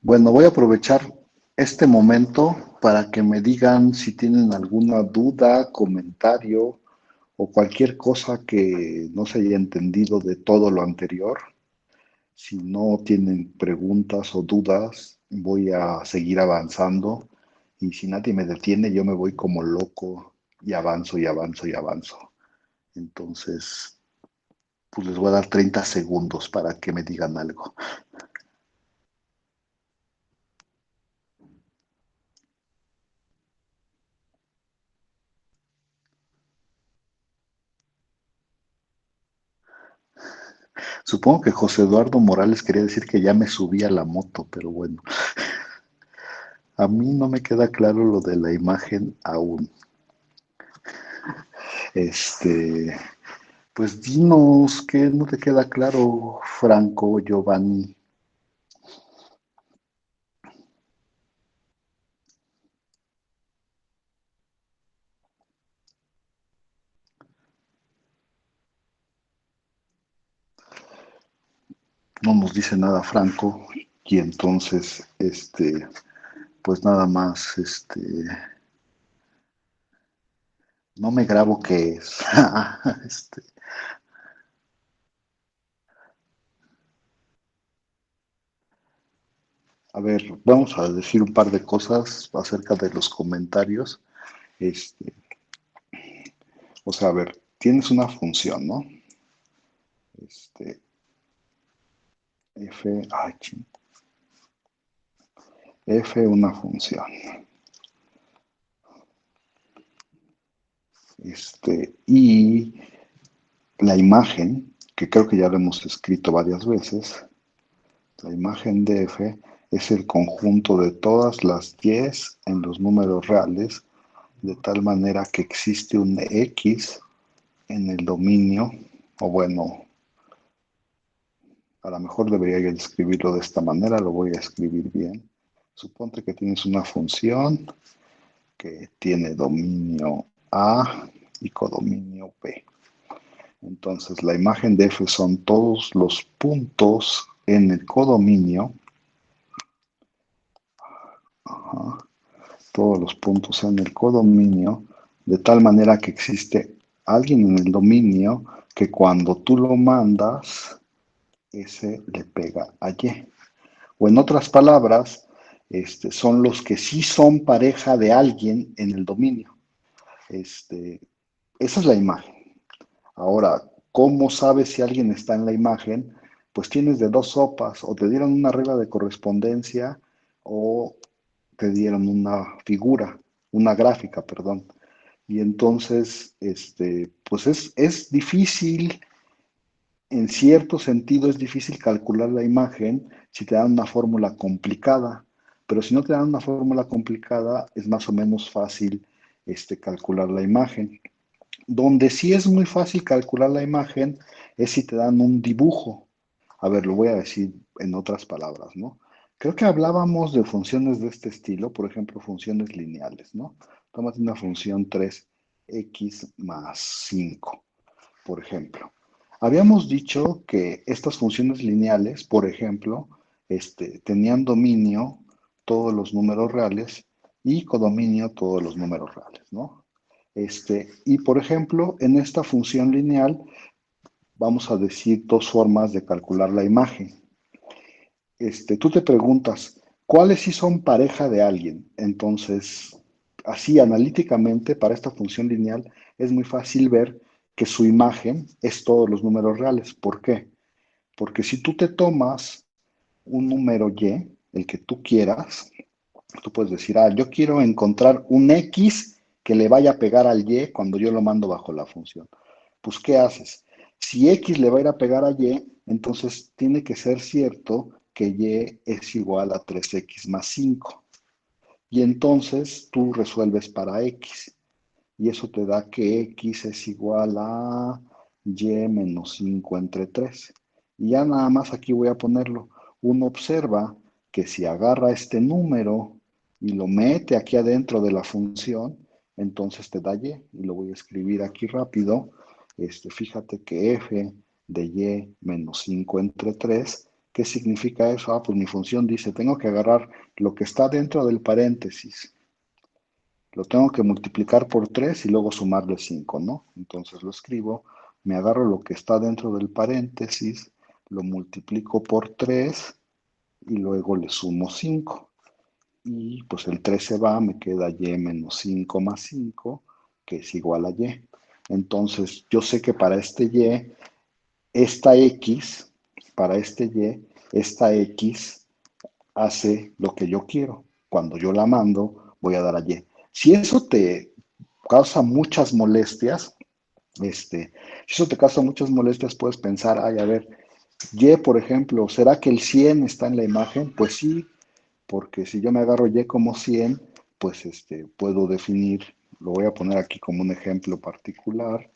Bueno, voy a aprovechar este momento para que me digan si tienen alguna duda, comentario o cualquier cosa que no se haya entendido de todo lo anterior. Si no tienen preguntas o dudas, voy a seguir avanzando y si nadie me detiene, yo me voy como loco y avanzo y avanzo y avanzo. Entonces, pues les voy a dar 30 segundos para que me digan algo. Supongo que José Eduardo Morales quería decir que ya me subí a la moto, pero bueno, a mí no me queda claro lo de la imagen aún. Este, pues dinos que no te queda claro, Franco Giovanni. No nos dice nada Franco y entonces, pues nada más, no me grabo qué es. Este, a ver, vamos a decir un par de cosas acerca de los comentarios. Este, o sea, a ver, tienes una función, ¿no? Este, ay, F una función. Y la imagen, que creo que ya lo hemos escrito varias veces, la imagen de F es el conjunto de todas las Y's en los números reales, de tal manera que existe un X en el dominio, o bueno, a lo mejor debería yo escribirlo de esta manera, lo voy a escribir bien. Suponte que tienes una función que tiene dominio A y codominio B. Entonces, la imagen de F son todos los puntos en el codominio, ajá, todos los puntos en el codominio, de tal manera que existe alguien en el dominio que cuando tú lo mandas, ese le pega a Y. O en otras palabras, son los que sí son pareja de alguien en el dominio. Este, esa es la imagen. Ahora, ¿cómo sabes si alguien está en la imagen? Pues tienes de dos sopas, o te dieron una regla de correspondencia o te dieron una figura, una gráfica, perdón. Y entonces, pues es difícil, en cierto sentido es difícil calcular la imagen si te dan una fórmula complicada, pero si no te dan una fórmula complicada, es más o menos fácil calcular la imagen. Donde sí es muy fácil calcular la imagen es si te dan un dibujo. A ver, lo voy a decir en otras palabras, ¿no? Creo que hablábamos de funciones de este estilo, por ejemplo, funciones lineales, ¿no? Tómate una función 3x más 5, por ejemplo. Habíamos dicho que estas funciones lineales, por ejemplo, tenían dominio todos los números reales y codominio todos los números reales, ¿no? Y por ejemplo, en esta función lineal vamos a decir dos formas de calcular la imagen. Tú te preguntas, ¿cuáles sí son pareja de alguien? Entonces, así analíticamente, para esta función lineal, es muy fácil ver que su imagen es todos los números reales. ¿Por qué? Porque si tú te tomas un número y, el que tú quieras, tú puedes decir, yo quiero encontrar un X que le vaya a pegar al Y cuando yo lo mando bajo la función. Pues, ¿qué haces? Si X le va a ir a pegar a Y, entonces tiene que ser cierto que Y es igual a 3X más 5. Y entonces tú resuelves para X. Y eso te da que X es igual a Y menos 5 entre 3. Y ya nada más aquí voy a ponerlo. Uno observa que si agarra este número y lo mete aquí adentro de la función, entonces te da Y. Y lo voy a escribir aquí rápido. Fíjate que F de Y menos 5 entre 3, ¿Qué significa eso? Ah, pues mi función dice, tengo que agarrar lo que está dentro del paréntesis, lo tengo que multiplicar por 3 y luego sumarle 5, ¿no? Entonces lo escribo, me agarro lo que está dentro del paréntesis, lo multiplico por 3 y luego le sumo 5. Y pues el 3 se va, me queda y menos 5 más 5, que es igual a y. Entonces yo sé que para este y, esta x, para este y, esta x hace lo que yo quiero. Cuando yo la mando, voy a dar a y. Si eso te causa muchas molestias, si eso te causa muchas molestias, puedes pensar, ay, a ver, y, por ejemplo, ¿será que el 100 está en la imagen? Pues sí, porque si yo me agarro y como 100, pues puedo definir, lo voy a poner aquí como un ejemplo particular.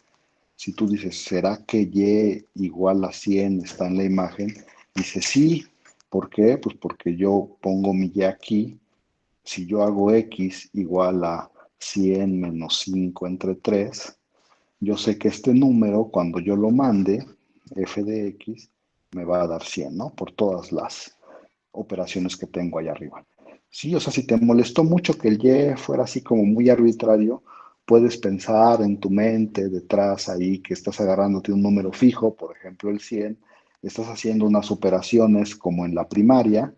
Si tú dices, ¿será que y igual a 100 está en la imagen? Dice sí. ¿Por qué? Pues porque yo pongo mi y aquí. Si yo hago x igual a 100 menos 5 entre 3, yo sé que este número, cuando yo lo mande, f de x, me va a dar 100, ¿no? Por todas las operaciones que tengo allá arriba. Sí, o sea, si te molestó mucho que el y fuera así como muy arbitrario, puedes pensar en tu mente detrás ahí que estás agarrándote un número fijo, por ejemplo el 100, estás haciendo unas operaciones como en la primaria,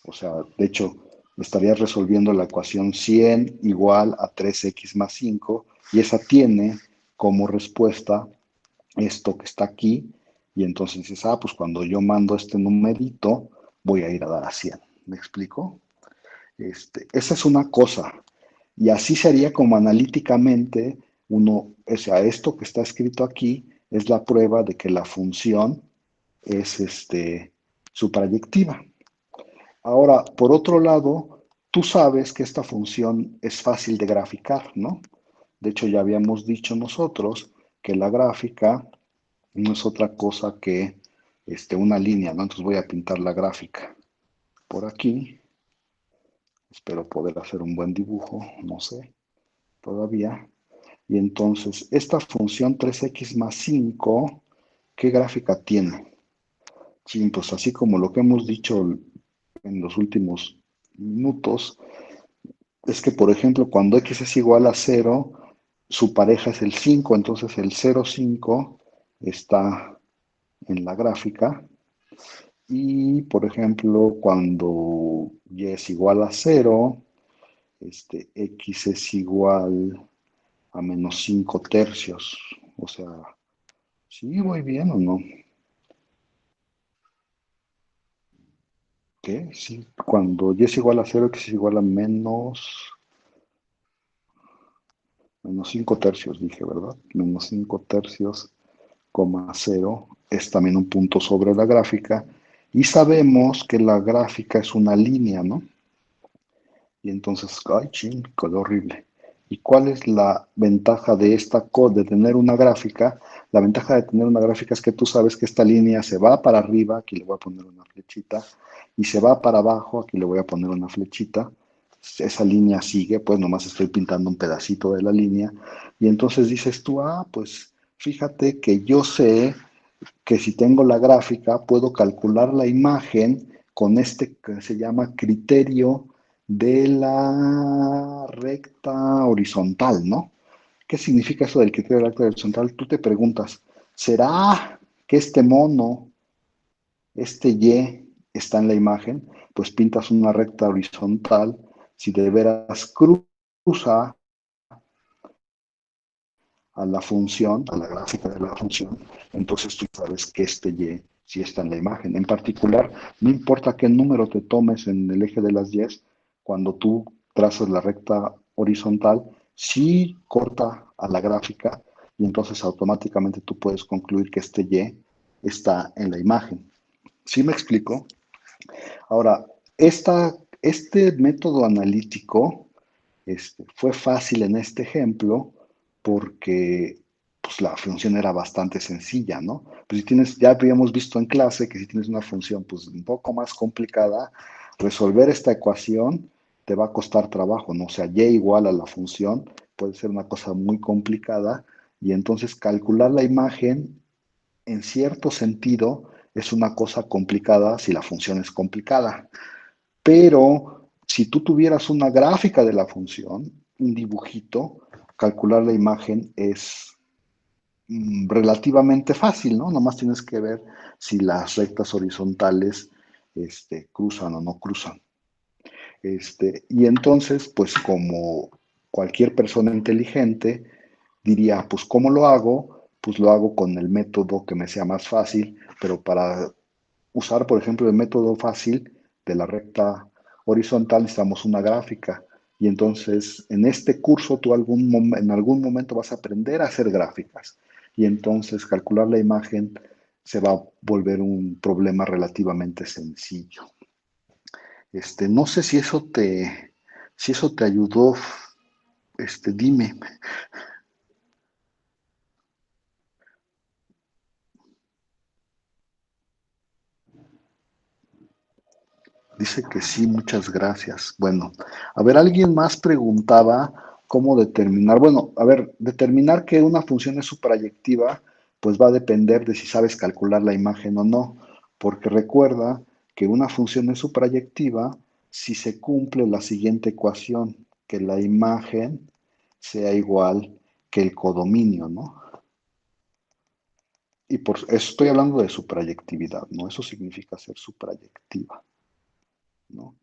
o sea, de hecho, estarías resolviendo la ecuación 100 igual a 3x más 5 y esa tiene como respuesta esto que está aquí, y entonces dices, ah, pues cuando yo mando este numerito, voy a ir a dar a 100. ¿Me explico? Esa es una cosa. Y así sería como analíticamente uno, o sea, esto que está escrito aquí es la prueba de que la función es suprayectiva. Ahora, por otro lado, tú sabes que esta función es fácil de graficar, ¿no? De hecho, ya habíamos dicho nosotros que la gráfica no es otra cosa que una línea, ¿no? Entonces voy a pintar la gráfica por aquí. Espero poder hacer un buen dibujo, no sé, todavía. Y entonces, esta función 3x más 5, ¿qué gráfica tiene? Sí, pues así como lo que hemos dicho en los últimos minutos, es que, por ejemplo, cuando x es igual a 0, su pareja es el 5, entonces el 0,5 está en la gráfica. Y, por ejemplo, cuando y es igual a 0, x es igual a menos 5 tercios. O sea, ¿sí voy bien o no? ¿Qué? Sí, cuando y es igual a 0, x es igual a menos 5 tercios, dije, ¿verdad? Menos 5 tercios, coma 0, es también un punto sobre la gráfica. Y sabemos que la gráfica es una línea, ¿no? Y entonces, ay, ching, quedó horrible. ¿Y cuál es la ventaja de de tener una gráfica? La ventaja de tener una gráfica es que tú sabes que esta línea se va para arriba, aquí le voy a poner una flechita, y se va para abajo, aquí le voy a poner una flechita. Esa línea sigue, pues nomás estoy pintando un pedacito de la línea. Y entonces dices tú, ah, pues fíjate que yo sé que si tengo la gráfica, puedo calcular la imagen con este que se llama criterio de la recta horizontal, ¿no? ¿Qué significa eso del criterio de la recta horizontal? Tú te preguntas, ¿será que este mono, este Y, está en la imagen? Pues pintas una recta horizontal. Si de veras cruza a la función, a la gráfica de la función, entonces tú sabes que este Y sí está en la imagen. En particular, no importa qué número te tomes en el eje de las Y's, cuando tú trazas la recta horizontal, sí corta a la gráfica y entonces automáticamente tú puedes concluir que este Y está en la imagen. ¿Sí me explico? Ahora, este método analítico fue fácil en este ejemplo porque pues, la función era bastante sencilla, ¿no? Pues si tienes, ya habíamos visto en clase que si tienes una función pues un poco más complicada, resolver esta ecuación te va a costar trabajo, ¿no? O sea, y igual a la función puede ser una cosa muy complicada y entonces calcular la imagen en cierto sentido es una cosa complicada si la función es complicada. Pero si tú tuvieras una gráfica de la función, un dibujito, calcular la imagen es relativamente fácil, ¿no? Nomás tienes que ver si las rectas horizontales cruzan o no cruzan. Y entonces, pues como cualquier persona inteligente diría, pues ¿cómo lo hago? Pues lo hago con el método que me sea más fácil, pero para usar, por ejemplo, el método fácil de la recta horizontal necesitamos una gráfica. Y entonces, en este curso, tú en algún momento vas a aprender a hacer gráficas. Y entonces, calcular la imagen se va a volver un problema relativamente sencillo. No sé si eso te ayudó, dime. Dice que sí, muchas gracias. Bueno, a ver, alguien más preguntaba cómo determinar. Bueno, a ver, determinar que una función es suprayectiva, pues va a depender de si sabes calcular la imagen o no, porque recuerda que una función es suprayectiva si se cumple la siguiente ecuación, que la imagen sea igual que el codominio, ¿no? Y por eso estoy hablando de suprayectividad, ¿no? Eso significa ser suprayectiva, ¿no?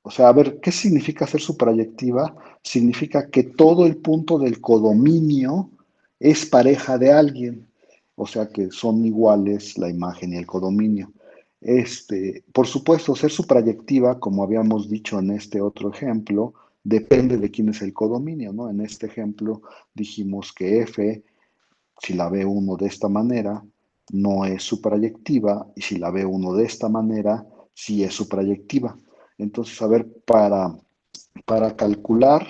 O sea, a ver, ¿qué significa ser suprayectiva? Significa que todo el punto del codominio es pareja de alguien. O sea, que son iguales la imagen y el codominio. Por supuesto, ser suprayectiva, como habíamos dicho en este otro ejemplo, depende de quién es el codominio, ¿no? En este ejemplo dijimos que F, si la ve uno de esta manera, no es suprayectiva, y si la ve uno de esta manera, sí es suprayectiva. Entonces, a ver, para calcular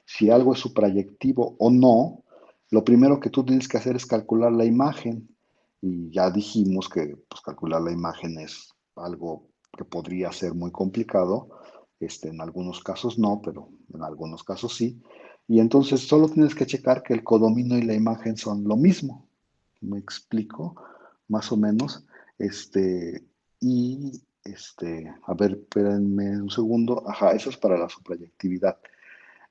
si algo es suprayectivo o no, lo primero que tú tienes que hacer es calcular la imagen. Y ya dijimos que pues, calcular la imagen es algo que podría ser muy complicado. En algunos casos no, pero en algunos casos sí. Y entonces solo tienes que checar que el codominio y la imagen son lo mismo. ¿Me explico? Más o menos. A ver, espérenme un segundo. Ajá, eso es para la suprayectividad.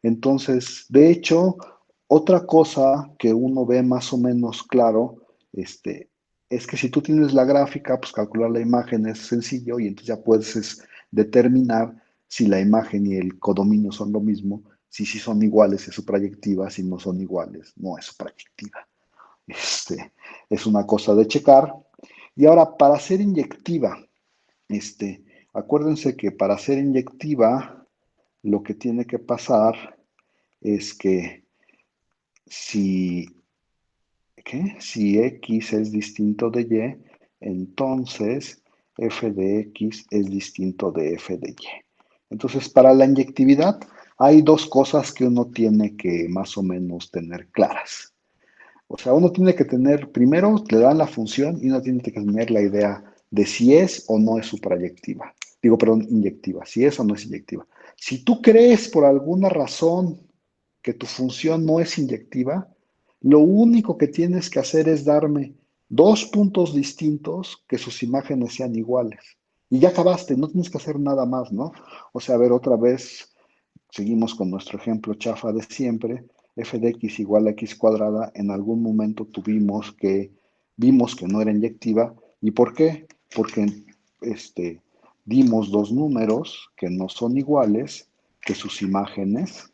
Entonces, de hecho, otra cosa que uno ve más o menos claro, es que si tú tienes la gráfica, pues calcular la imagen es sencillo y entonces ya puedes determinar si la imagen y el codominio son lo mismo, si sí son iguales es suprayectiva, si no son iguales no es suprayectiva. Es una cosa de checar. Y ahora, para ser inyectiva, este, acuérdense que para ser inyectiva, lo que tiene que pasar es que si, si X es distinto de Y, entonces f de X es distinto de f de Y. Entonces, para la inyectividad hay dos cosas que uno tiene que más o menos tener claras. O sea, uno tiene que tener, primero le dan la función y uno tiene que tener la idea de si es o no es suprayectiva. Digo, perdón, inyectiva, si es o no es inyectiva. Si tú crees por alguna razón que tu función no es inyectiva, lo único que tienes que hacer es darme dos puntos distintos que sus imágenes sean iguales. Y ya acabaste, no tienes que hacer nada más, ¿no? O sea, a ver, otra vez, seguimos con nuestro ejemplo chafa de siempre, f de x igual a x cuadrada, en algún momento vimos que no era inyectiva. ¿Y por qué? Porque dimos dos números que no son iguales, que sus imágenes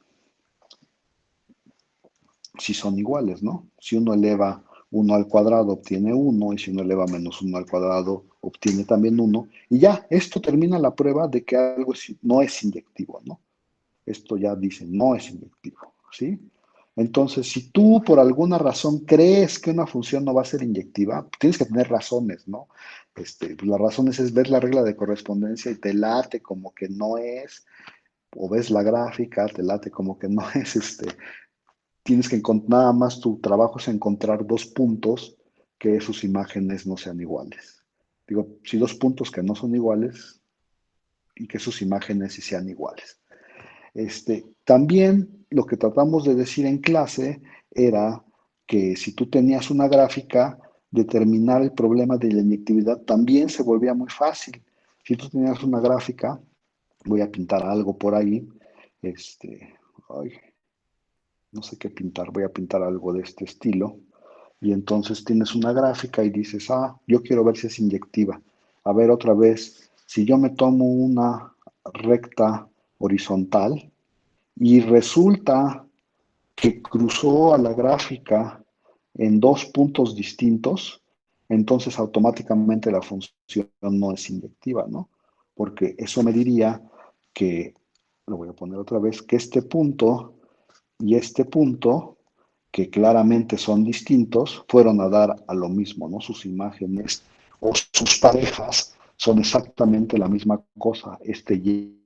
sí son iguales, ¿no? Si uno eleva 1 al cuadrado obtiene 1 y si uno eleva menos 1 al cuadrado obtiene también 1. Y ya, esto termina la prueba de que algo no es inyectivo, ¿no? Esto ya dice, no es inyectivo, ¿sí? Entonces, si tú por alguna razón crees que una función no va a ser inyectiva, tienes que tener razones, ¿no? Pues las razones es ver la regla de correspondencia y te late como que no es, o ves la gráfica, te late como que no es, tienes que encontrar, nada más tu trabajo es encontrar dos puntos que sus imágenes no sean iguales. Digo, si dos puntos que no son iguales y que sus imágenes sí sean iguales. También lo que tratamos de decir en clase era que si tú tenías una gráfica, determinar el problema de la inyectividad también se volvía muy fácil. Si tú tenías una gráfica, voy a pintar algo por ahí, ay, no sé qué pintar, voy a pintar algo de este estilo, y entonces tienes una gráfica y dices, yo quiero ver si es inyectiva. A ver otra vez, si yo me tomo una recta horizontal y resulta que cruzó a la gráfica en dos puntos distintos, entonces automáticamente la función no es inyectiva, ¿no? Porque eso me diría que, lo voy a poner otra vez, que este punto y este punto, que claramente son distintos, fueron a dar a lo mismo, ¿no? Sus imágenes o sus parejas son exactamente la misma cosa, este Y,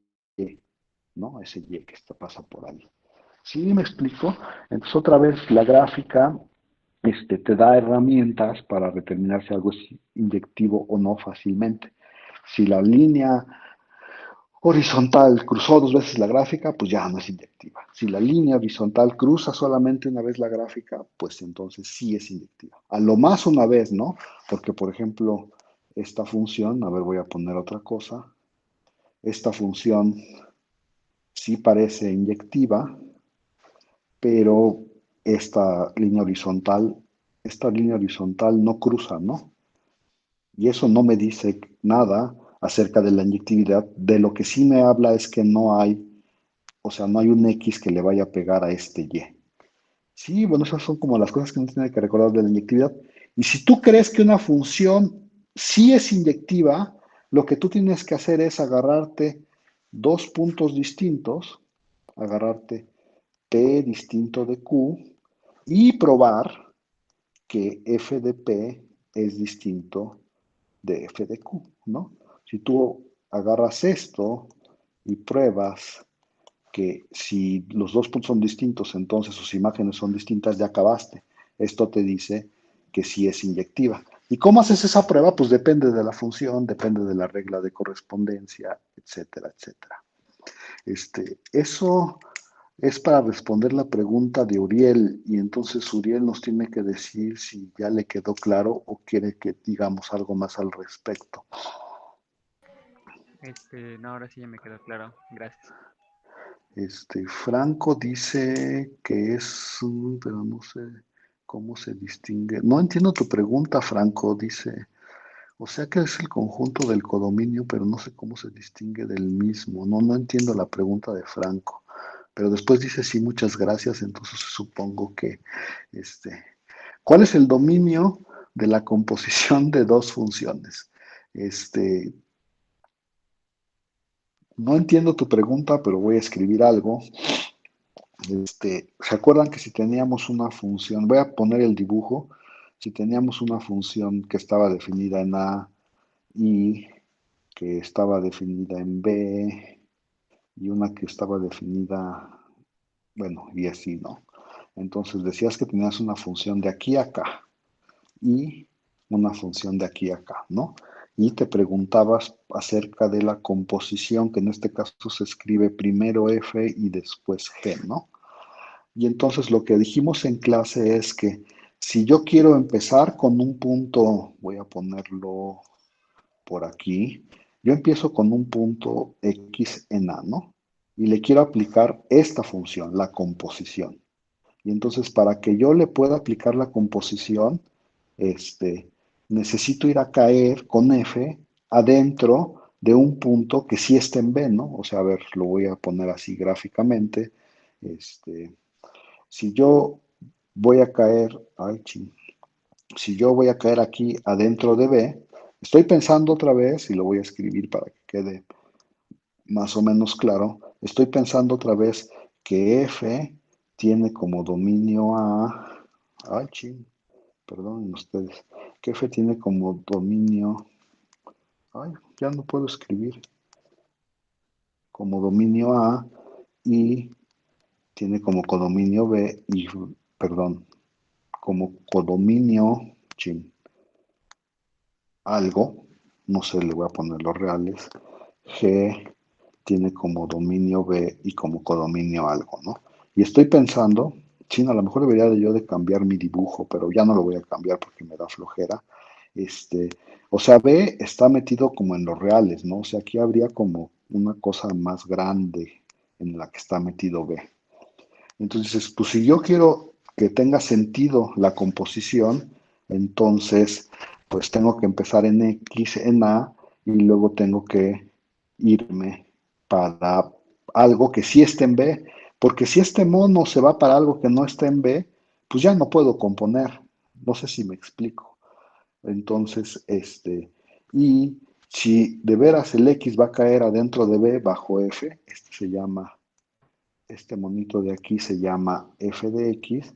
¿no? Ese Y que pasa por ahí. ¿Sí me explico? Entonces otra vez la gráfica te da herramientas para determinar si algo es inyectivo o no fácilmente. Si la línea horizontal cruzó dos veces la gráfica, pues ya no es inyectiva. Si la línea horizontal cruza solamente una vez la gráfica, pues entonces sí es inyectiva. A lo más una vez, ¿no? Porque, por ejemplo, esta función, a ver, voy a poner otra cosa. Esta función sí parece inyectiva, pero esta línea horizontal no cruza, ¿no? Y eso no me dice nada acerca de la inyectividad. De lo que sí me habla es que no hay, o sea, no hay un X que le vaya a pegar a este Y. Sí, bueno, esas son como las cosas que uno tiene que recordar de la inyectividad. Y si tú crees que una función sí es inyectiva, lo que tú tienes que hacer es agarrarte dos puntos distintos, agarrarte P distinto de Q y probar que f de P es distinto de f de Q, ¿no? Si tú agarras esto y pruebas que si los dos puntos son distintos, entonces sus imágenes son distintas, ya acabaste. Esto te dice que sí es inyectiva. ¿Y cómo haces esa prueba? Pues depende de la función, depende de la regla de correspondencia, etcétera, etcétera. Eso es para responder la pregunta de Uriel y entonces Uriel nos tiene que decir si ya le quedó claro o quiere que digamos algo más al respecto. No, ahora sí ya me quedó claro. Gracias. Franco dice que es, pero no sé cómo se distingue. No entiendo tu pregunta, Franco, dice. O sea que es el conjunto del codominio, pero no sé cómo se distingue del mismo. No, no entiendo la pregunta de Franco. Pero después dice sí, muchas gracias, entonces supongo que, ¿cuál es el dominio de la composición de dos funciones? Este, no entiendo tu pregunta, pero voy a escribir algo. ¿Se acuerdan que si teníamos una función, voy a poner el dibujo, si teníamos una función que estaba definida en A y que estaba definida en B y una que estaba definida, bueno, y así, ¿no? Entonces decías que tenías una función de aquí a acá y una función de aquí a acá, ¿no? Y te preguntabas acerca de la composición, que en este caso se escribe primero F y después G, ¿no? Y entonces lo que dijimos en clase es que si yo quiero empezar con un punto, voy a ponerlo por aquí, yo empiezo con un punto X en A, ¿no? Y le quiero aplicar esta función, la composición. Y entonces para que yo le pueda aplicar la composición, necesito ir a caer con F adentro de un punto que sí está en B, ¿no? O sea, a ver, lo voy a poner así gráficamente. Si yo voy a caer, ay, ching, si yo voy a caer aquí adentro de B, estoy pensando otra vez, y lo voy a escribir para que quede más o menos claro, estoy pensando otra vez que F tiene como dominio a, ay, ching, perdonen ustedes, que F tiene como dominio, ay, ya no puedo escribir, como dominio A y tiene como codominio B y, perdón, como codominio, chin, algo, no sé, le voy a poner los reales, G tiene como dominio B y como codominio algo, ¿no? Y estoy pensando sí, a lo mejor debería de yo de cambiar mi dibujo, pero ya no lo voy a cambiar porque me da flojera. Este, o sea, B está metido como en los reales, ¿no? O sea, aquí habría como una cosa más grande en la que está metido B. Entonces, pues si yo quiero que tenga sentido la composición, entonces, pues tengo que empezar en X, en A, y luego tengo que irme para algo que sí esté en B, porque si este mono se va para algo que no está en B, pues ya no puedo componer. No sé si me explico. Entonces, y si de veras el X va a caer adentro de B bajo F, este monito de aquí se llama f de x,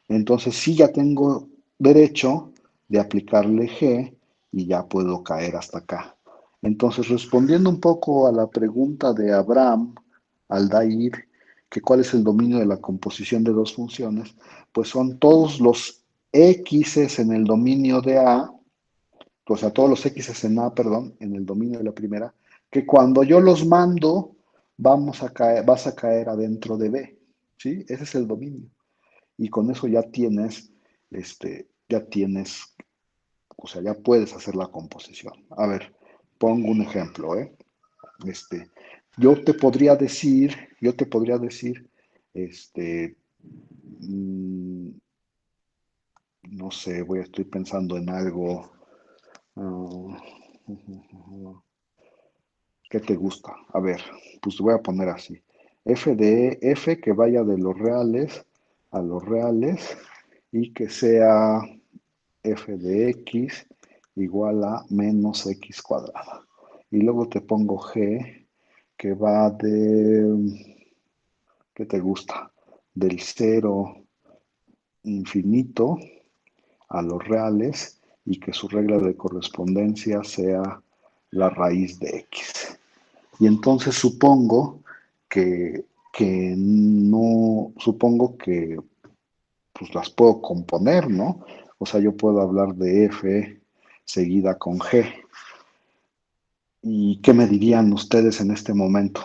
entonces sí ya tengo derecho de aplicarle g y ya puedo caer hasta acá. Entonces, respondiendo un poco a la pregunta de Abraham Aldair, que cuál es el dominio de la composición de dos funciones, pues son todos los x en el dominio de A, o sea, todos los x en A, perdón, en el dominio de la primera, que cuando yo los mando, vas a caer adentro de B, ¿sí? Ese es el dominio. Y con eso ya tienes, o sea, ya puedes hacer la composición. A ver, pongo un ejemplo, ¿eh? Este, yo te podría decir, este, mm, no sé, estoy pensando en algo. ah, ¿Qué te gusta? A ver, pues te voy a poner así. F que vaya de los reales a los reales y que sea f de x igual a menos x cuadrada. Y luego te pongo g que va ¿qué te gusta? Del cero infinito a los reales y que su regla de correspondencia sea la raíz de x. Y entonces supongo que pues las puedo componer, ¿no? O sea, yo puedo hablar de F seguida con G. ¿Y qué me dirían ustedes en este momento?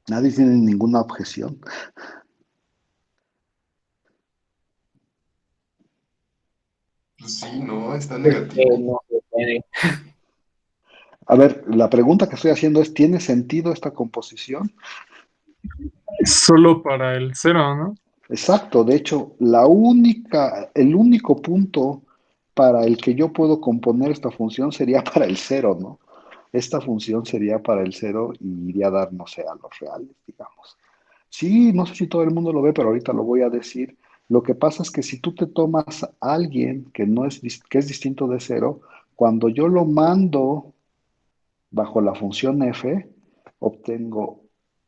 ¿Nadie tiene ninguna objeción? Pues sí, no, está negativo. No se puede. A ver, la pregunta que estoy haciendo es, ¿tiene sentido esta composición? Es solo para el cero, ¿no? Exacto, de hecho, el único punto para el que yo puedo componer esta función sería para el cero, ¿no? Esta función sería para el cero y iría a dar, no sé, a los reales, digamos. Sí, no sé si todo el mundo lo ve, pero ahorita lo voy a decir. Lo que pasa es que si tú te tomas a alguien que no es, que es distinto de cero, cuando yo lo mando bajo la función f, obtengo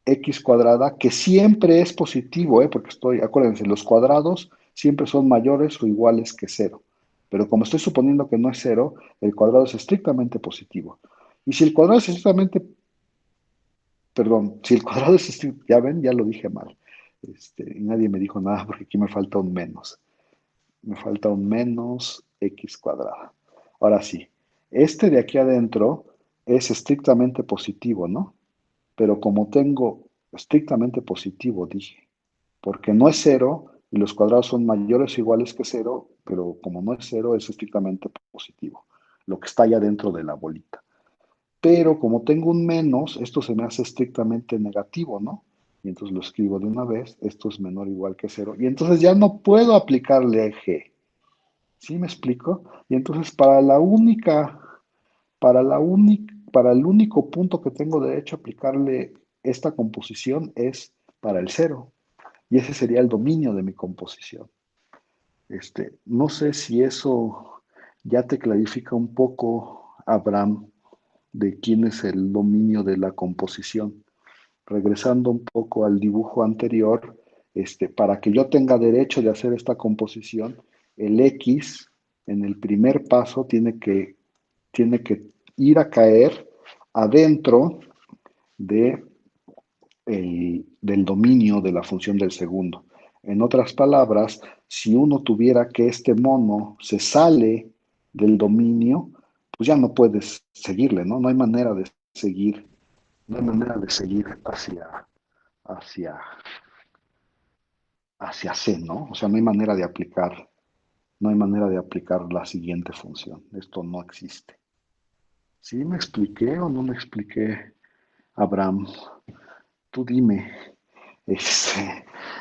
x cuadrada, que siempre es positivo, porque acuérdense, los cuadrados siempre son mayores o iguales que cero. Pero como estoy suponiendo que no es cero, el cuadrado es estrictamente positivo. Y si el cuadrado es estrictamente, perdón, si el cuadrado es estrictamente, ya ven, ya lo dije mal. Y nadie me dijo nada porque aquí me falta un menos. Me falta un menos x cuadrada. Ahora sí, este de aquí adentro es estrictamente positivo, ¿no? Pero como tengo estrictamente positivo, dije, porque no es cero y los cuadrados son mayores o iguales que cero, pero como no es cero, es estrictamente positivo, lo que está allá dentro de la bolita. Pero como tengo un menos, esto se me hace estrictamente negativo, ¿no? Y entonces lo escribo de una vez, esto es menor o igual que cero, y entonces ya no puedo aplicarle G. ¿Sí me explico? Y entonces para el único punto que tengo derecho a aplicarle esta composición es para el cero. Y ese sería el dominio de mi composición. No sé si eso ya te clarifica un poco, Abraham, de quién es el dominio de la composición. Regresando un poco al dibujo anterior, para que yo tenga derecho de hacer esta composición, el X en el primer paso tiene que ir a caer adentro de del dominio de la función del segundo. En otras palabras, si uno tuviera que este mono se sale del dominio, pues ya no puedes seguirle, ¿no? No hay manera de seguir, no hay manera de seguir hacia, hacia C, ¿no? O sea, no hay manera de aplicar, no hay manera de aplicar la siguiente función. Esto no existe. ¿Sí me expliqué o no me expliqué, Abraham? Tú dime.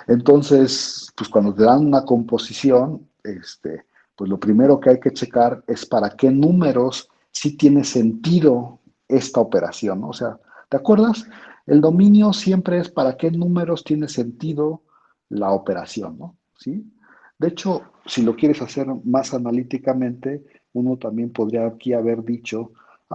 Entonces, pues cuando te dan una composición, pues lo primero que hay que checar es para qué números sí tiene sentido esta operación, ¿no? O sea, ¿te acuerdas? El dominio siempre es para qué números tiene sentido la operación, ¿no? ¿Sí? De hecho, si lo quieres hacer más analíticamente, uno también podría aquí haber dicho,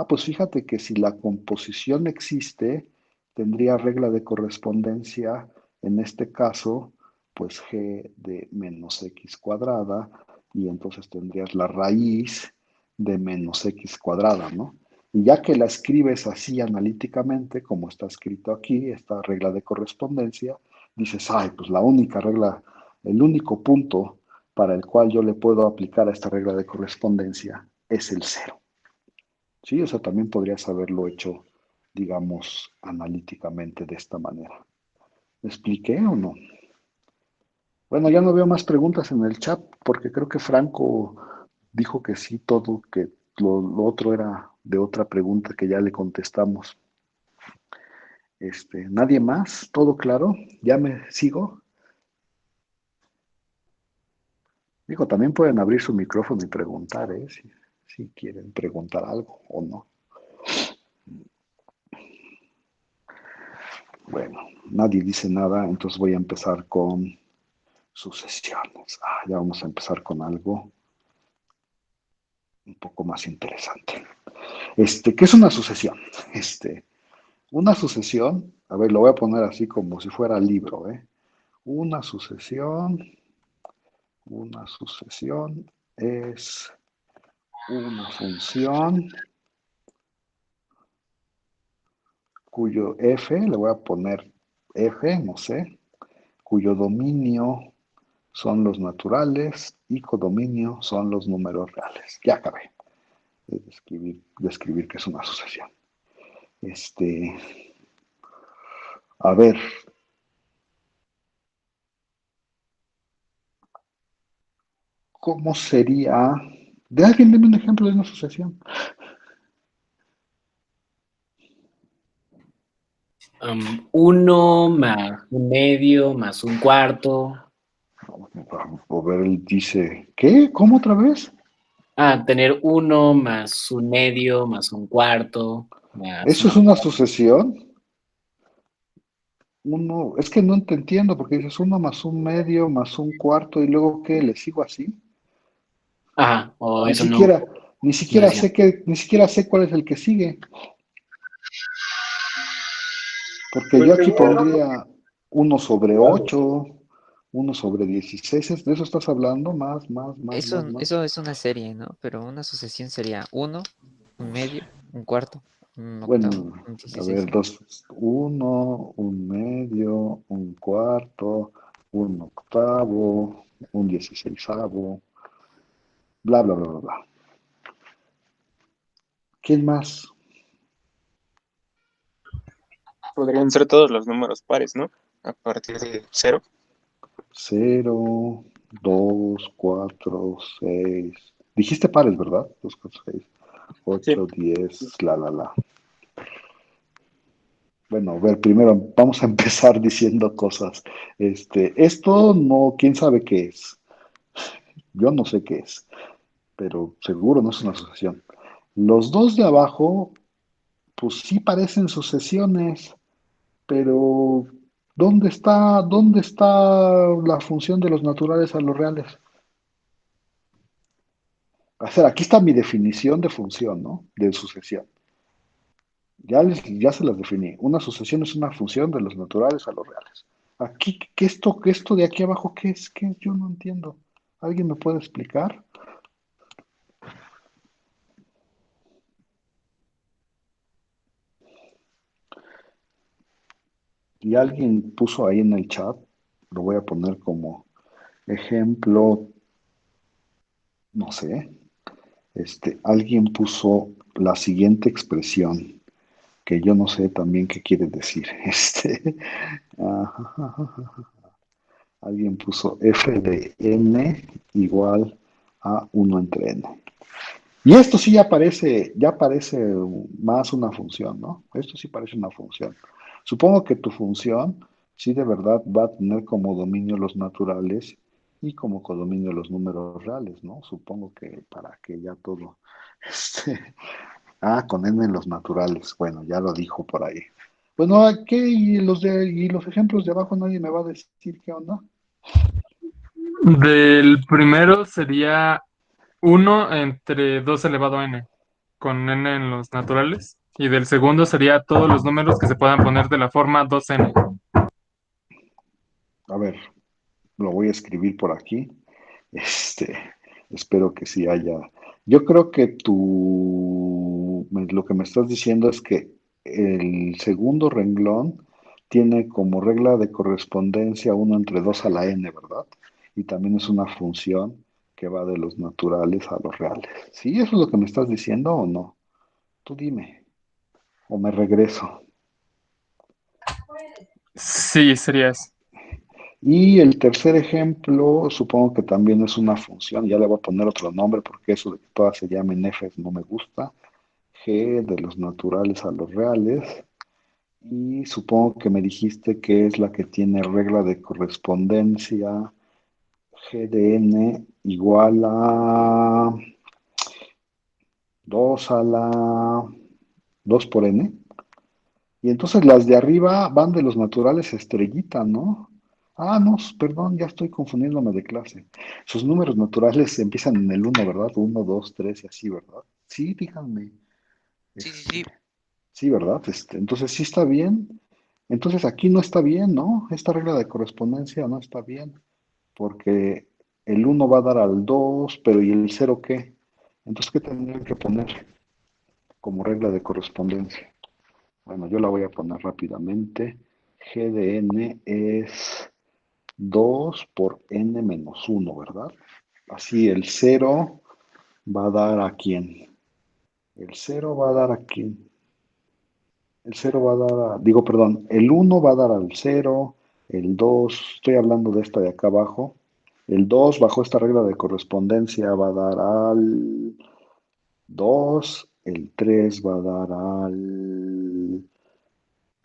pues fíjate que si la composición existe, tendría regla de correspondencia, en este caso, pues g de menos x cuadrada, y entonces tendrías la raíz de menos x cuadrada, ¿no? Y ya que la escribes así analíticamente, como está escrito aquí, esta regla de correspondencia, dices, ay, pues la única regla, el único punto para el cual yo le puedo aplicar a esta regla de correspondencia es el cero. Sí, o sea, también podrías haberlo hecho, digamos, analíticamente de esta manera. ¿Me expliqué o no? Bueno, ya no veo más preguntas en el chat porque creo que Franco dijo que sí, todo, que lo otro era de otra pregunta que ya le contestamos. ¿Nadie más? ¿Todo claro? ¿Ya me sigo? Digo, también pueden abrir su micrófono y preguntar, ¿eh? Si quieren preguntar algo o no. Bueno, nadie dice nada, entonces voy a empezar con sucesiones. Ya vamos a empezar con algo un poco más interesante. ¿Qué es una sucesión? Una sucesión, a ver, lo voy a poner así como si fuera libro, ¿eh? Una sucesión, una sucesión es una función cuyo f, le voy a poner f, no sé, cuyo dominio son los naturales y codominio son los números reales. Ya acabé de describir qué es una sucesión. A ver, ¿cómo sería? De alguien deme un ejemplo de una sucesión. Uno más un medio más un cuarto. A ver, él dice, ¿qué? ¿Cómo otra vez? Tener uno más un medio más un cuarto más ¿Eso es una... una sucesión? Uno, es que no te entiendo porque dices uno más un medio más un cuarto y luego ¿qué? ¿Le sigo así? o Ni eso no. siquiera, ni siquiera sé ni siquiera sé cuál es el que sigue. Porque yo aquí pondría uno sobre 8, uno sobre 16. ¿De eso estás hablando? Eso es una serie, ¿no? Pero una sucesión sería uno, un medio, un cuarto, un octavo, Bueno, un a ver, 16. uno, un medio, un cuarto, un octavo, un 16avo, bla, bla, bla, bla, bla. ¿Quién más? Podrían ser todos los números pares, ¿no? A partir de cero. 0, 2, 4, 6. Dijiste pares, ¿verdad? 2, 4, 6, Sí. 8, 10, la. Bueno, a ver, primero vamos a empezar diciendo cosas. Esto no, quién sabe qué es. Yo no sé qué es, pero seguro no es una sucesión. Los dos de abajo, pues sí parecen sucesiones, pero dónde está la función de los naturales a los reales? O sea, aquí está mi definición de función, ¿no? De sucesión. Ya se las definí. Una sucesión es una función de los naturales a los reales. Aquí, ¿qué esto de aquí abajo, qué es? ¿Qué es? Yo no entiendo. ¿Alguien me puede explicar? Y alguien puso ahí en el chat, lo voy a poner como ejemplo, no sé, alguien puso la siguiente expresión. que yo no sé también qué quiere decir. Alguien puso f de n igual a 1 entre n. Y esto sí ya parece más una función, ¿no? Esto sí parece una función. Supongo que tu función sí de verdad va a tener como dominio los naturales y como codominio los números reales, ¿no? Supongo que para que ya todo. Este, con n en los naturales. Bueno, ya lo dijo por ahí. Bueno, ¿qué? Y los ejemplos de abajo nadie me va a decir qué onda. Del primero sería 1 entre 2 elevado a n, con n en los naturales. Y del segundo sería todos los números que se puedan poner de la forma 2n. A ver, lo voy a escribir por aquí. Este, espero que sí haya. Yo creo que lo que me estás diciendo es que el segundo renglón tiene como regla de correspondencia 1 entre 2 a la n, ¿verdad? Y también es una función que va de los naturales a los reales. ¿Sí? ¿Eso es lo que me estás diciendo o no? Tú dime, o me regreso. Sí, sería eso. Y el tercer ejemplo, supongo que también es una función, ya le voy a poner otro nombre porque eso de que todas se llamen f no me gusta. G de los naturales a los reales. Y supongo que me dijiste que es la que tiene regla de correspondencia G de n igual a 2 a la 2 por n. Y entonces las de arriba van de los naturales estrellita, ¿no? No, perdón, ya estoy confundiéndome de clase. Sus números naturales empiezan en el 1, ¿verdad? 1, 2, 3 y así, ¿verdad? Sí, díganme. Sí, sí, sí. Sí, ¿verdad? Entonces sí está bien. Entonces aquí no está bien, ¿no? Esta regla de correspondencia no está bien, porque el 1 va a dar al 2, pero ¿y el cero qué? Entonces, ¿qué tendrían que poner como regla de correspondencia? Bueno, yo la voy a poner rápidamente. G de n es 2 por n menos 1, ¿verdad? Así el cero va a dar a quién. El cero va a dar a quién. El cero va a dar perdón, el uno va a dar al cero, el 2, estoy hablando de esta de acá abajo. El 2 bajo esta regla de correspondencia va a dar al 2, el 3 va a dar al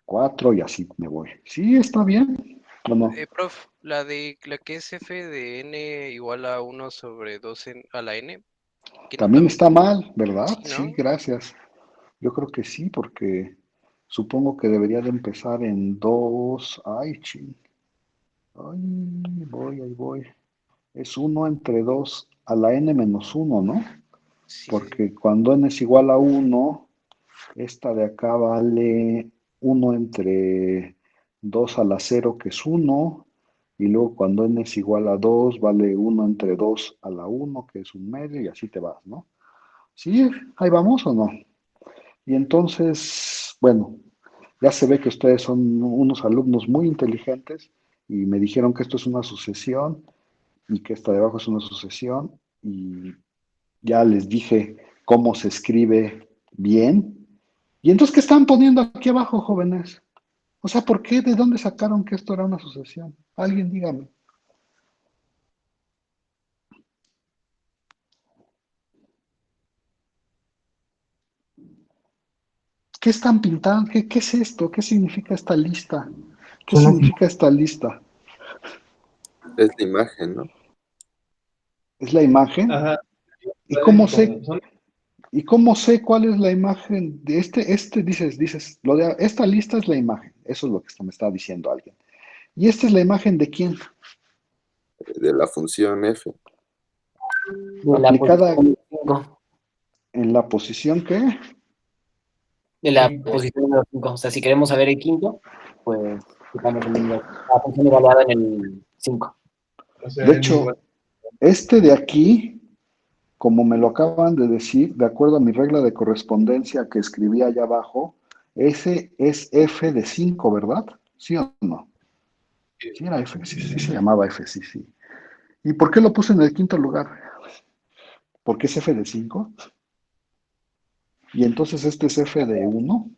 4 y así me voy. ¿Sí está bien o no? Prof, la que es f de n igual a 1 sobre 2 a la n, que no También cambia. está mal, ¿verdad? Sí, Sí, ¿no? gracias. Yo creo que sí, porque supongo que debería de empezar en 2. Ay, ching. Ay, ahí voy. Es 1 entre 2 a la n menos 1, ¿no? Sí, sí, sí. Porque cuando n es igual a 1, esta de acá vale 1 entre 2 a la 0, que es 1. Y luego cuando n es igual a 2, vale 1 entre 2 a la 1, que es un medio, y así te vas, ¿no? ¿Sí? ¿Ahí vamos o no? Y entonces, bueno, ya se ve que ustedes son unos alumnos muy inteligentes y me dijeron que esto es una sucesión y que esta de abajo es una sucesión y ya les dije cómo se escribe bien. ¿Y entonces qué están poniendo aquí abajo, jóvenes? O sea, ¿por qué? ¿De dónde sacaron que esto era una sucesión? Alguien dígame. ¿Qué están pintando? ¿Qué es esto? ¿Qué significa esta lista? ¿Qué significa esta lista? Es la imagen, ¿no? ¿Es la imagen? Ajá. ¿Y cómo sé? ¿Y cómo sé cuál es la imagen de dices, esta lista es la imagen? Eso es lo que me está diciendo alguien. ¿Y esta es la imagen de quién? De la función f. De la Aplicada posición 5. en la posición que. De la posición número 5. O sea, si queremos saber el quinto, pues fijamos el número. La función evaluada en el 5. De hecho, este de aquí, como me lo acaban de decir, de acuerdo a mi regla de correspondencia que escribí allá abajo, ese es f de 5, ¿verdad? ¿Sí o no? Sí era f, sí se llamaba f, sí, sí. ¿Y por qué lo puse en el quinto lugar? Porque es f de 5. Y entonces este es f de 1.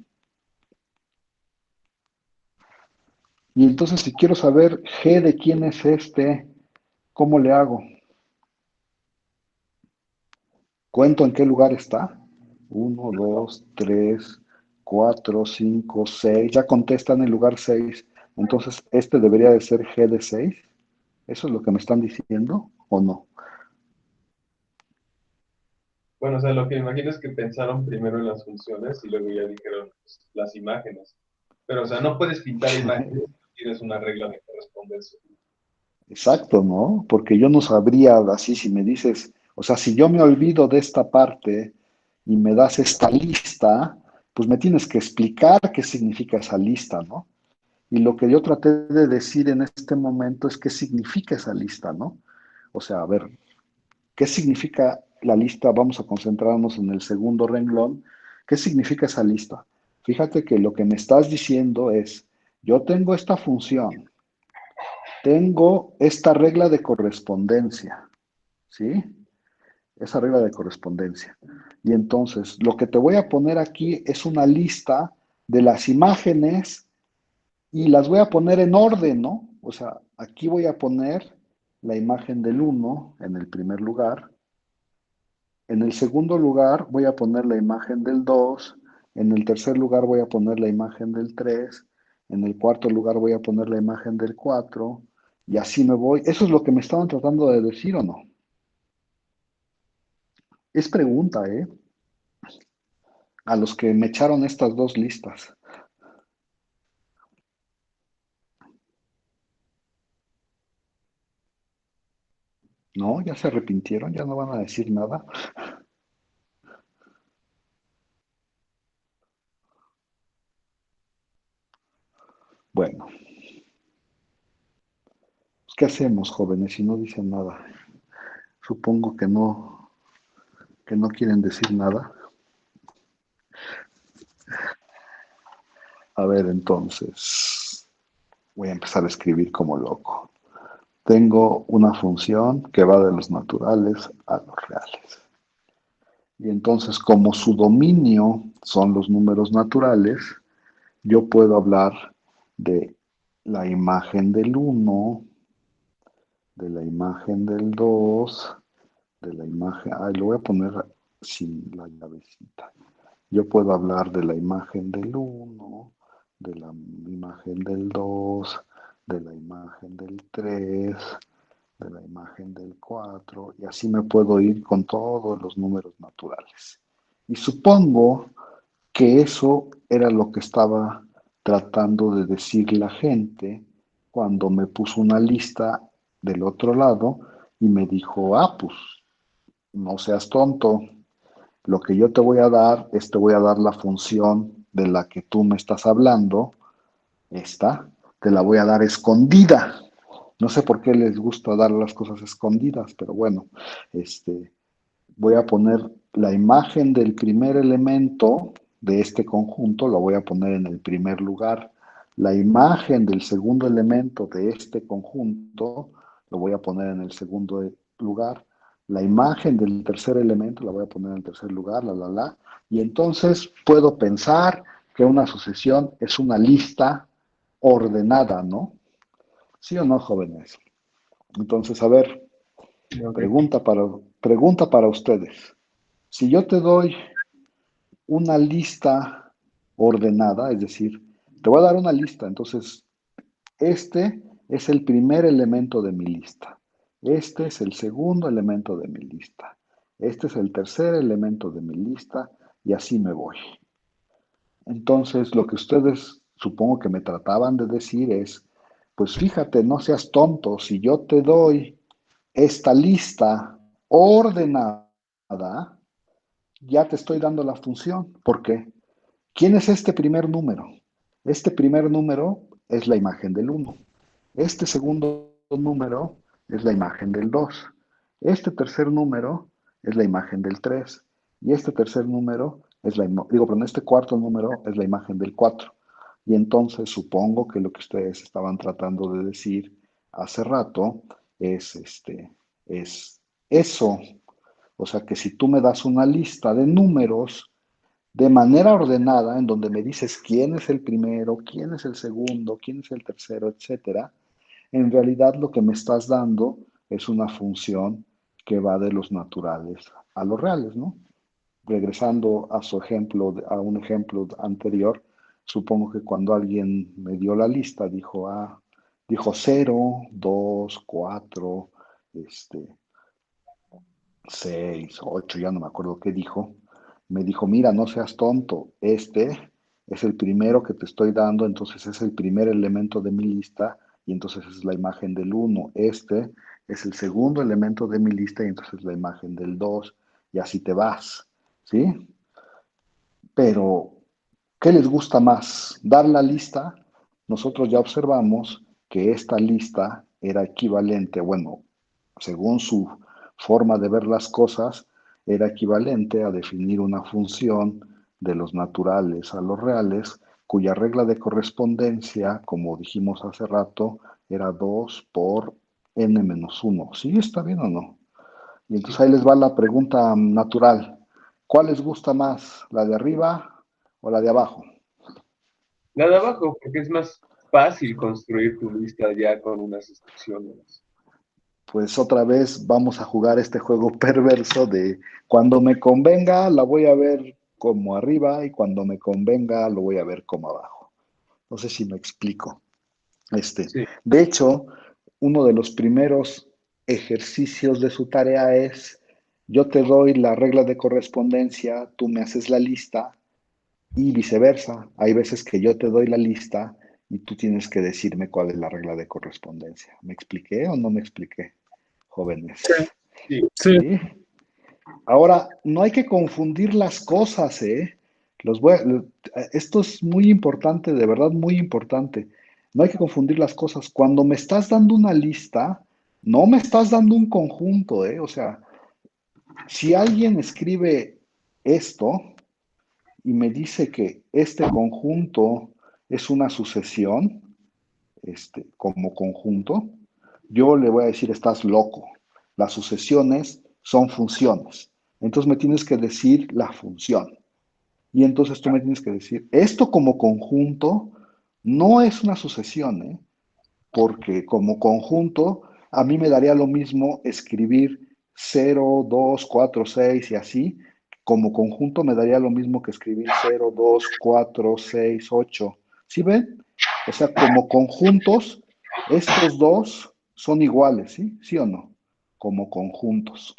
Y entonces si quiero saber G de quién es este, ¿cómo le hago? ¿Cuento en qué lugar está? 1, 2, 3, 4, 5, 6. Ya contesta en el lugar 6. Entonces, este debería de ser G de 6. ¿Eso es lo que me están diciendo o no? Bueno, o sea, lo que imagino es que pensaron primero en las funciones y luego ya dijeron pues, las imágenes. Pero, o sea, no puedes pintar imágenes si no tienes una regla de correspondencia. Exacto, ¿no? Porque yo no sabría así si me dices, o sea, si yo me olvido de esta parte y me das esta lista, pues me tienes que explicar qué significa esa lista, ¿no? Y lo que yo traté de decir en este momento es qué significa esa lista, ¿no? O sea, a ver, ¿qué significa la lista? Vamos a concentrarnos en el segundo renglón. ¿Qué significa esa lista? Fíjate que lo que me estás diciendo es, yo tengo esta función, tengo esta regla de correspondencia, ¿sí? Esa regla de correspondencia. Y entonces, lo que te voy a poner aquí es una lista de las imágenes y las voy a poner en orden, ¿no? O sea, aquí voy a poner la imagen del uno en el primer lugar. En el segundo lugar voy a poner la imagen del 2. En el tercer lugar voy a poner la imagen del 3. En el cuarto lugar voy a poner la imagen del 4. Y así me voy. Eso es lo que me estaban tratando de decir, ¿o no? Es pregunta, ¿eh? A los que me echaron estas dos listas. No, ya se arrepintieron, ya no van a decir nada. Bueno, pues, ¿qué hacemos, jóvenes, si no dicen nada? Supongo que no quieren decir nada. A ver, entonces, voy a empezar a escribir como loco. Tengo una función que va de los naturales a los reales. Y entonces, como su dominio son los números naturales, yo puedo hablar de la imagen del uno, de la imagen del 2, de la imagen... Ay, lo voy a poner sin la llavecita. Yo puedo hablar de la imagen del uno, de la imagen del 2, de la imagen del 3, de la imagen del 4, y así me puedo ir con todos los números naturales. Y supongo que eso era lo que estaba tratando de decir la gente cuando me puso una lista del otro lado y me dijo, ah, pues no seas tonto, lo que yo te voy a dar es te voy a dar la función de la que tú me estás hablando, esta, te la voy a dar escondida. No sé por qué les gusta dar las cosas escondidas, pero bueno, voy a poner la imagen del primer elemento de este conjunto, la voy a poner en el primer lugar. La imagen del segundo elemento de este conjunto, lo voy a poner en el segundo lugar. La imagen del tercer elemento la voy a poner en el tercer lugar, y entonces puedo pensar que una sucesión es una lista ordenada, ¿no? ¿Sí o no, jóvenes? Entonces, a ver, pregunta para ustedes. Si yo te doy una lista ordenada, es decir, te voy a dar una lista, entonces este es el primer elemento de mi lista, este es el segundo elemento de mi lista, este es el tercer elemento de mi lista y así me voy. Entonces, lo que ustedes supongo que me trataban de decir es, pues fíjate, no seas tonto, si yo te doy esta lista ordenada, ya te estoy dando la función. ¿Por qué? ¿Quién es este primer número? Este primer número es la imagen del uno. Este segundo número es la imagen del 2. Este tercer número es la imagen del 3. Y este tercer número es este cuarto número es la imagen del 4. Y entonces supongo que lo que ustedes estaban tratando de decir hace rato es eso. O sea que si tú me das una lista de números, de manera ordenada, en donde me dices quién es el primero, quién es el segundo, quién es el tercero, etcétera, en realidad lo que me estás dando es una función que va de los naturales a los reales, ¿no? Regresando a su ejemplo, a un ejemplo anterior, supongo que cuando alguien me dio la lista, dijo 0, 2, 4, 6, 8, ya no me acuerdo qué dijo. Me dijo, mira, no seas tonto, este es el primero que te estoy dando, entonces es el primer elemento de mi lista y entonces es la imagen del 1. Este es el segundo elemento de mi lista y entonces es la imagen del 2 y así te vas, ¿sí? Pero, ¿qué les gusta más? ¿Dar la lista? Nosotros ya observamos que esta lista era equivalente, bueno, según su forma de ver las cosas, era equivalente a definir una función de los naturales a los reales, cuya regla de correspondencia, como dijimos hace rato, era 2 por n menos 1. ¿Sí está bien o no? Y entonces ahí les va la pregunta natural. ¿Cuál les gusta más, la de arriba o la de abajo? La de abajo, porque es más fácil construir tu lista ya con unas instrucciones. Pues otra vez vamos a jugar este juego perverso de cuando me convenga la voy a ver como arriba y cuando me convenga lo voy a ver como abajo. No sé si me explico. Sí. De hecho, uno de los primeros ejercicios de su tarea es, yo te doy la regla de correspondencia, tú me haces la lista y viceversa. Hay veces que yo te doy la lista y tú tienes que decirme cuál es la regla de correspondencia. ¿Me expliqué o no me expliqué, jóvenes? Sí. ¿Sí? Ahora, no hay que confundir las cosas, ¿eh? Esto es muy importante, de verdad muy importante. No hay que confundir las cosas. Cuando me estás dando una lista, no me estás dando un conjunto, ¿eh? O sea, si alguien escribe esto y me dice que este conjunto es una sucesión, como conjunto, yo le voy a decir, estás loco. Las sucesiones son funciones. Entonces me tienes que decir la función. Y entonces tú me tienes que decir, esto como conjunto no es una sucesión, ¿eh? Porque como conjunto a mí me daría lo mismo escribir 0, 2, 4, 6 y así. Como conjunto me daría lo mismo que escribir 0, 2, 4, 6, 8. ¿Sí ven? O sea, como conjuntos, estos dos son iguales, ¿sí? ¿Sí o no? Como conjuntos.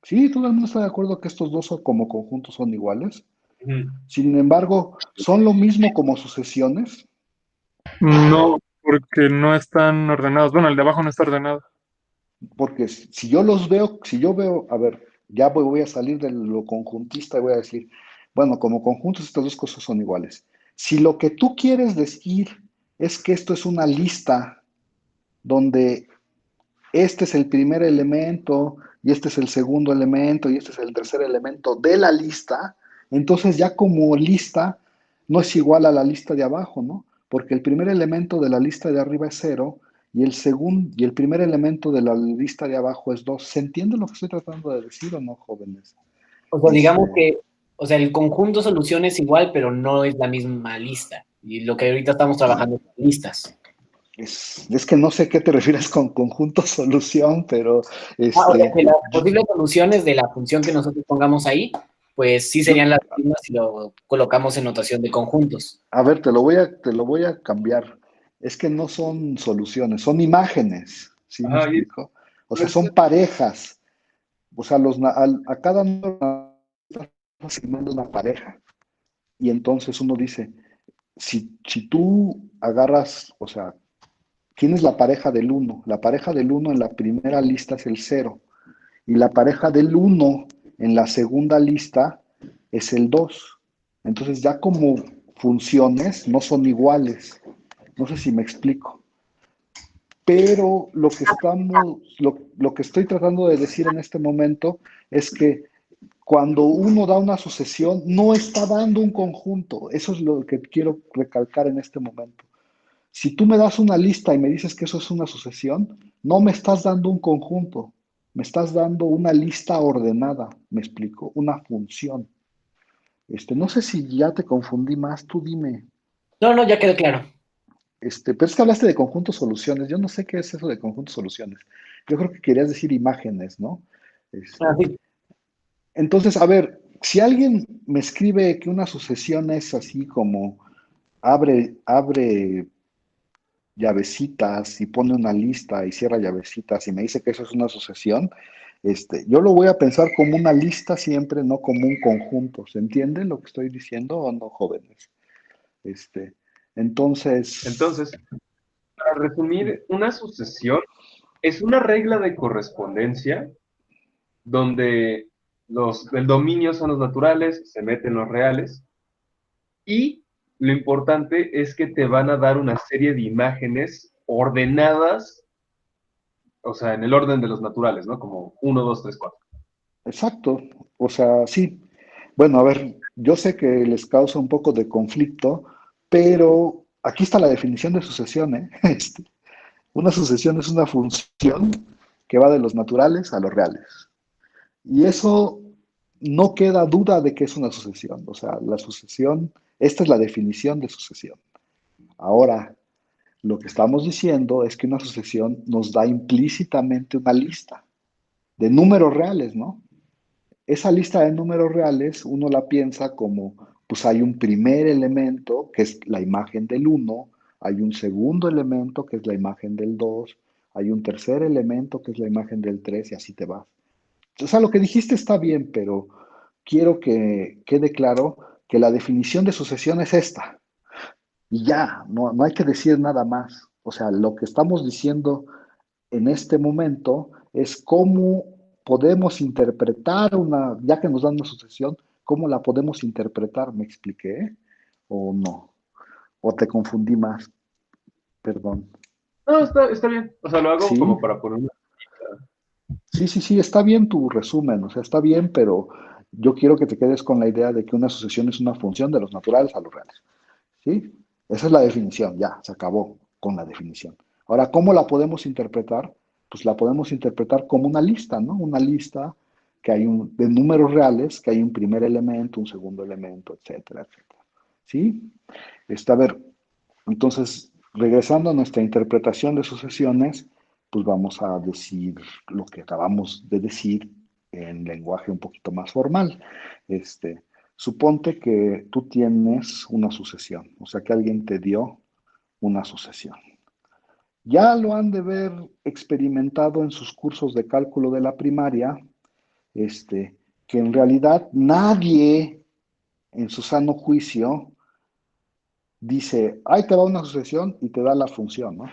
¿Sí? ¿Todo el mundo está de acuerdo que estos dos como conjuntos son iguales? Ujú. Sin embargo, ¿son lo mismo como sucesiones? No, porque no están ordenados. Bueno, el de abajo no está ordenado. Porque si yo los veo, si yo veo, a ver, ya voy a salir de lo conjuntista y voy a decir, bueno, como conjuntos estas dos cosas son iguales. Si lo que tú quieres decir es que esto es una lista donde este es el primer elemento y este es el segundo elemento y este es el tercer elemento de la lista, entonces ya como lista no es igual a la lista de abajo, ¿no? Porque el primer elemento de la lista de arriba es 0 y el segundo y el primer elemento de la lista de abajo es 2. ¿Se entiende lo que estoy tratando de decir o no, jóvenes? O sea, digamos que, o sea, el conjunto solución es igual, pero no es la misma lista. Y lo que ahorita estamos trabajando es listas. Es que no sé qué te refieres con conjunto solución, pero O sea, que las yo, posibles soluciones de la función que nosotros pongamos ahí, pues sí yo, serían las mismas si lo colocamos en notación de conjuntos. a ver, te lo voy a cambiar. Es que no son soluciones, son imágenes. ¿Sí me Ajá, y explico? O sea, son parejas. O sea, a cada número está asignando una pareja. Y entonces uno dice, si tú agarras, o sea, tienes la pareja del uno. La pareja del uno en la primera lista es el 0. Y la pareja del uno en la segunda lista es el 2. Entonces ya como funciones no son iguales. No sé si me explico. Pero lo que estoy tratando de decir en este momento es que cuando uno da una sucesión, no está dando un conjunto. Eso es lo que quiero recalcar en este momento. Si tú me das una lista y me dices que eso es una sucesión, no me estás dando un conjunto, me estás dando una lista ordenada, me explico, una función. No sé si ya te confundí más, tú dime. No, ya quedó claro. Pero es que hablaste de conjuntos soluciones. Yo no sé qué es eso de conjuntos soluciones. Yo creo que querías decir imágenes, ¿no? Sí. Entonces, a ver, si alguien me escribe que una sucesión es así como abre llavecitas y pone una lista y cierra llavecitas y me dice que eso es una sucesión, yo lo voy a pensar como una lista siempre, no como un conjunto. ¿Se entiende lo que estoy diciendo o no, jóvenes? Entonces, Para resumir, una sucesión es una regla de correspondencia donde el dominio son los naturales, se meten los reales, y lo importante es que te van a dar una serie de imágenes ordenadas, o sea, en el orden de los naturales, ¿no? Como 1, 2, 3, 4. exacto, o sea, sí. Bueno, a ver, yo sé que les causa un poco de conflicto, pero aquí está la definición de sucesión, ¿eh? Una sucesión es una función que va de los naturales a los reales. Y eso no queda duda de que es una sucesión. O sea, la sucesión, esta es la definición de sucesión. Ahora, lo que estamos diciendo es que una sucesión nos da implícitamente una lista de números reales, ¿no? Esa lista de números reales uno la piensa como, pues hay un primer elemento que es la imagen del 1, hay un segundo elemento que es la imagen del 2, hay un tercer elemento que es la imagen del 3 y así te vas. O sea, lo que dijiste está bien, pero quiero que quede claro que la definición de sucesión es esta. Y ya, no hay que decir nada más. O sea, lo que estamos diciendo en este momento es cómo podemos interpretar ya que nos dan una sucesión, cómo la podemos interpretar. ¿Me expliqué? ¿O no? ¿O te confundí más? Perdón. No, está bien. O sea, lo hago ¿Sí? como para poner una... Sí, está bien tu resumen, o sea, está bien, pero yo quiero que te quedes con la idea de que una sucesión es una función de los naturales a los reales. ¿Sí? Esa es la definición, ya, se acabó con la definición. Ahora, ¿cómo la podemos interpretar? Pues la podemos interpretar como una lista, ¿no? Una lista que hay de números reales, que hay un primer elemento, un segundo elemento, etcétera, etcétera. ¿Sí? A ver, entonces, regresando a nuestra interpretación de sucesiones, pues vamos a decir lo que acabamos de decir en lenguaje un poquito más formal. Suponte que tú tienes una sucesión, o sea que alguien te dio una sucesión. Ya lo han de ver experimentado en sus cursos de cálculo de la primaria, que en realidad nadie en su sano juicio dice, ahí te va una sucesión y te da la función, ¿no?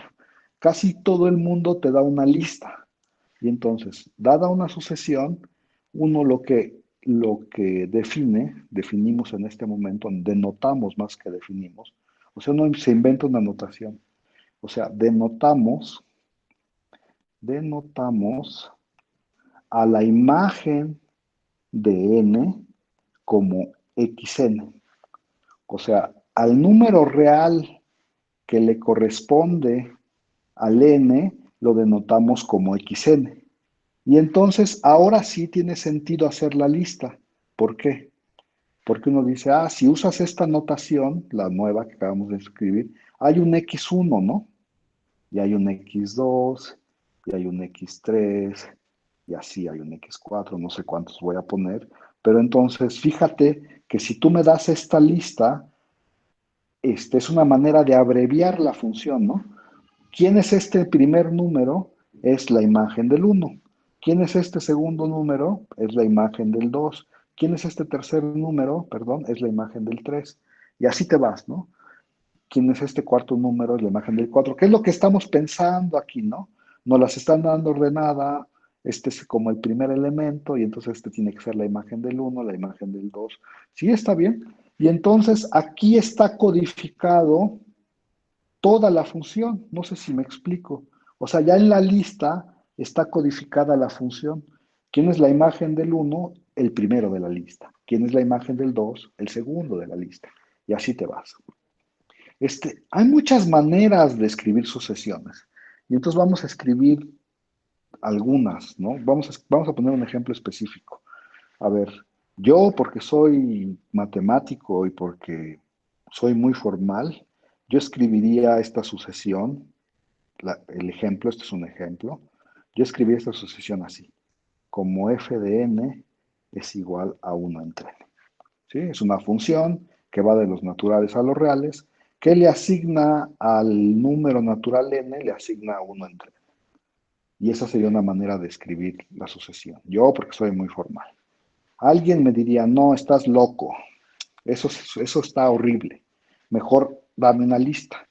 Casi todo el mundo te da una lista. Y entonces, dada una sucesión, uno lo que definimos en este momento, denotamos más que definimos, o sea, uno se inventa una notación. O sea, denotamos a la imagen de n como xn. O sea, al número real que le corresponde al n lo denotamos como xn. Y entonces ahora sí tiene sentido hacer la lista. ¿Por qué? Porque uno dice, si usas esta notación, la nueva que acabamos de escribir, hay un x1, ¿no? Y hay un x2, y hay un x3, y así hay un x4, no sé cuántos voy a poner. Pero entonces, fíjate que si tú me das esta lista, es una manera de abreviar la función, ¿no? ¿Quién es este primer número? Es la imagen del 1. ¿Quién es este segundo número? Es la imagen del 2. ¿Quién es este tercer número? Perdón, es la imagen del 3. Y así te vas, ¿no? ¿Quién es este cuarto número? Es la imagen del 4. ¿Qué es lo que estamos pensando aquí, no? Nos las están dando ordenada, este es como el primer elemento, y entonces este tiene que ser la imagen del 1, la imagen del 2. ¿Sí está bien? Y entonces aquí está codificado toda la función. No sé si me explico. O sea, ya en la lista está codificada la función. ¿Quién es la imagen del 1? El primero de la lista. ¿Quién es la imagen del 2? El segundo de la lista. Y así te vas. Hay muchas maneras de escribir sucesiones. Y entonces vamos a escribir algunas, ¿no? Vamos a poner un ejemplo específico. A ver, Yo, porque soy matemático y porque soy muy formal, yo escribiría esta sucesión, el ejemplo, este es un ejemplo, yo escribiría esta sucesión así, como f de n es igual a 1 entre n. ¿Sí? Es una función que va de los naturales a los reales, que le asigna al número natural n, le asigna 1 entre n. Y esa sería una manera de escribir la sucesión. Yo, porque soy muy formal. Alguien me diría, no, estás loco, eso está horrible, mejor dame una lista.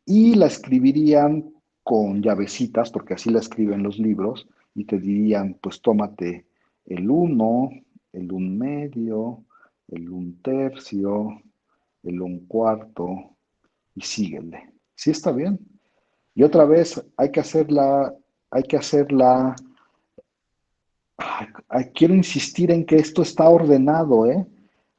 Y la escribirían con llavecitas, porque así la escriben los libros, y te dirían, pues tómate el 1, el 1 medio, el 1 tercio, el 1 cuarto, y síguele. ¿Sí está bien? Y otra vez hay que hacerla, quiero insistir en que esto está ordenado, ¿eh?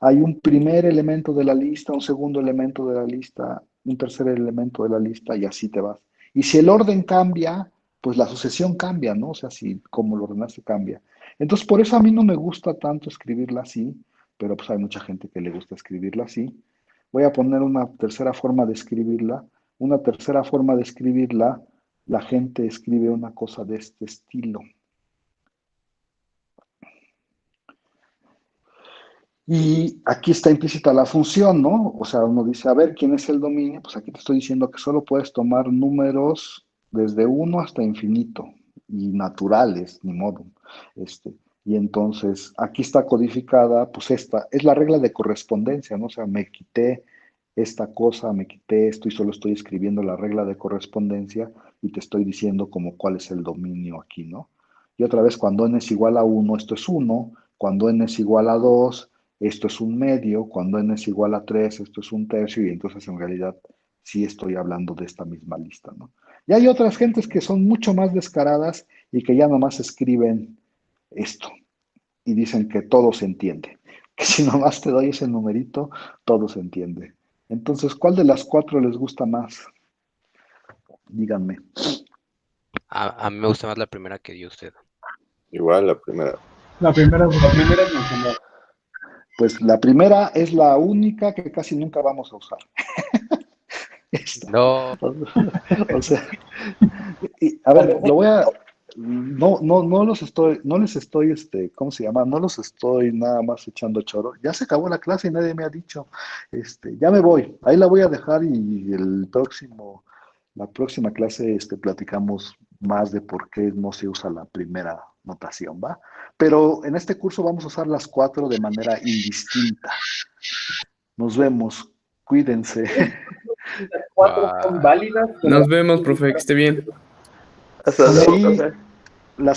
Hay un primer elemento de la lista, un segundo elemento de la lista, un tercer elemento de la lista y así te vas. Y si el orden cambia, pues la sucesión cambia, ¿no? O sea, si como lo ordenaste cambia. Entonces, por eso a mí no me gusta tanto escribirla así, pero pues hay mucha gente que le gusta escribirla así. Voy a poner una tercera forma de escribirla. Una tercera forma de escribirla, la gente escribe una cosa de este estilo. Y aquí está implícita la función, ¿no? O sea, uno dice, a ver, ¿quién es el dominio? Pues aquí te estoy diciendo que solo puedes tomar números desde 1 hasta infinito, y naturales, ni modo. Y entonces, aquí está codificada, pues esta, es la regla de correspondencia, ¿no? O sea, me quité esta cosa, me quité esto y solo estoy escribiendo la regla de correspondencia y te estoy diciendo como cuál es el dominio aquí, ¿no? Y otra vez, cuando n es igual a 1, esto es 1, cuando n es igual a 2, esto es un medio, cuando n es igual a 3, esto es un tercio, y entonces en realidad sí estoy hablando de esta misma lista, ¿no? Y hay otras gentes que son mucho más descaradas y que ya nomás escriben esto y dicen que todo se entiende, que si nomás te doy ese numerito, todo se entiende. Entonces, ¿cuál de las 4 les gusta más? Díganme. A mí me gusta más la primera que dio usted. Igual la primera. La primera es mencionar. Pues la primera es la única que casi nunca vamos a usar. Esta. No. O sea, a ver, lo voy a, no les estoy, ¿cómo se llama? No los estoy nada más echando choro. Ya se acabó la clase y nadie me ha dicho, ya me voy. Ahí la voy a dejar y la próxima clase, platicamos más de por qué no se usa la primera notación, ¿va? Pero en este curso vamos a usar las 4 de manera indistinta. Nos vemos. Cuídense. Las 4 son válidas. Nos vemos, profe, que esté bien. Hasta luego, Sí, profe.